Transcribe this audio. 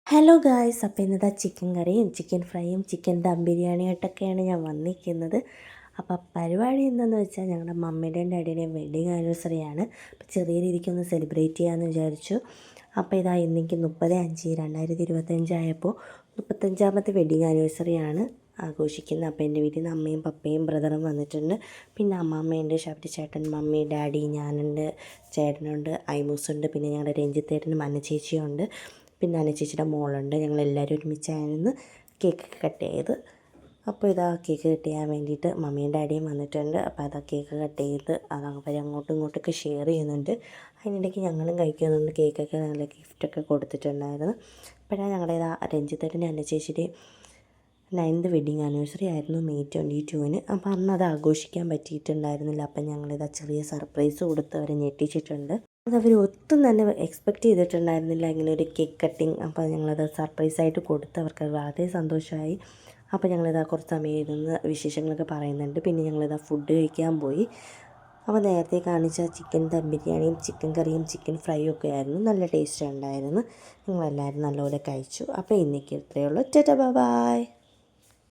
Hello guys, അപ്പോൾ ഇന്നത്തെ chicken കറിയും ചിക്കൻ ഫ്രൈയും ചിക്കൻ ദം ബിരിയാണിയായിട്ടൊക്കെയാണ് ഞാൻ വന്നിരിക്കുന്നത്. അപ്പോൾ പരിപാടി എന്താണെന്ന് വെച്ചാൽ ഞങ്ങളുടെ മമ്മിയുടെയും ഡാഡിയുടെയും വെഡ്ഡിങ് ആനിവേഴ്സറിയാണ്. അപ്പോൾ ചെറിയ രീതിക്കൊന്ന് സെലിബ്രേറ്റ് ചെയ്യാമെന്ന് വിചാരിച്ചു. അപ്പോൾ ഇതാ ഇന്നെനിക്ക് 30/5/2025 ആയപ്പോൾ 35ാമത്തെ വെഡ്ഡിങ് ആനിവേഴ്സറിയാണ് ആഘോഷിക്കുന്നത്. അപ്പോൾ എൻ്റെ വീട്ടിൽ നിന്ന് അമ്മയും പപ്പയും ബ്രദറും വന്നിട്ടുണ്ട്. പിന്നെ അമ്മാമ്മയുണ്ട്, ശബരി ചേട്ടൻ, മമ്മി, ഡാഡി, ഞാനുണ്ട്, ചേട്ടനുണ്ട്, ഐമൂസുണ്ട്, പിന്നെ ഞങ്ങളുടെ രഞ്ജിത്തേട്ടനും അന്ന ചേച്ചിയുണ്ട്, പിന്നെ അന്ന ചേച്ചിയുടെ മോളുണ്ട്. ഞങ്ങളെല്ലാവരും ഒരുമിച്ചായിരുന്നു കേക്കൊക്കെ കട്ട് ചെയ്ത്. അപ്പോൾ ഇതാ കേക്ക് കട്ട് ചെയ്യാൻ വേണ്ടിയിട്ട് മമ്മിയും ഡാഡിയും വന്നിട്ടുണ്ട്. അപ്പോൾ അതാ കേക്ക് കട്ട് ചെയ്ത് അത് അവർ അങ്ങോട്ടും ഇങ്ങോട്ടൊക്കെ ഷെയർ ചെയ്യുന്നുണ്ട്. അതിനിടയ്ക്ക് ഞങ്ങളും കഴിക്കുന്നുണ്ട്. കേക്കൊക്കെ നല്ല ഗിഫ്റ്റൊക്കെ കൊടുത്തിട്ടുണ്ടായിരുന്നു. അപ്പോഴാണ് ഞങ്ങളുടെ ഇതാ രഞ്ജിത്തേട്ടൻ്റെ അന്ന ചേച്ചിയുടെയും 9th വെഡ്ഡിങ് ആനിവേഴ്സറി ആയിരുന്നു May 22-ന്. അപ്പോൾ അന്ന് അത് ആഘോഷിക്കാൻ പറ്റിയിട്ടുണ്ടായിരുന്നില്ല. അപ്പം ഞങ്ങളിതാ ചെറിയ സർപ്രൈസ് കൊടുത്ത് അവരെ ഞെട്ടിച്ചിട്ടുണ്ട്. അതവർ ഒട്ടും തന്നെ എക്സ്പെക്റ്റ് ചെയ്തിട്ടുണ്ടായിരുന്നില്ല ഇങ്ങനെ ഒരു കേക്ക് കട്ടിങ്. അപ്പോൾ ഞങ്ങളത് സർപ്രൈസായിട്ട് കൊടുത്ത് അവർക്ക് വളരെ സന്തോഷമായി. അപ്പോൾ ഞങ്ങളിതാ കുറച്ച് സമയം ഇരുന്ന് വിശേഷങ്ങളൊക്കെ പറയുന്നുണ്ട്. പിന്നെ ഞങ്ങളിതാ ഫുഡ് കഴിക്കാൻ പോയി. അപ്പോൾ നേരത്തെ കാണിച്ച ചിക്കൻ ദം ബിരിയാണിയും ചിക്കൻ കറിയും ചിക്കൻ ഫ്രൈയും ഒക്കെ ആയിരുന്നു. നല്ല ടേസ്റ്റ് ഉണ്ടായിരുന്നു. ഞങ്ങളെല്ലാവരും നല്ലപോലെ കഴിച്ചു. അപ്പോൾ ഇന്നേക്ക് ഇത്രയേ ഉള്ളൂ. Tata bye bye.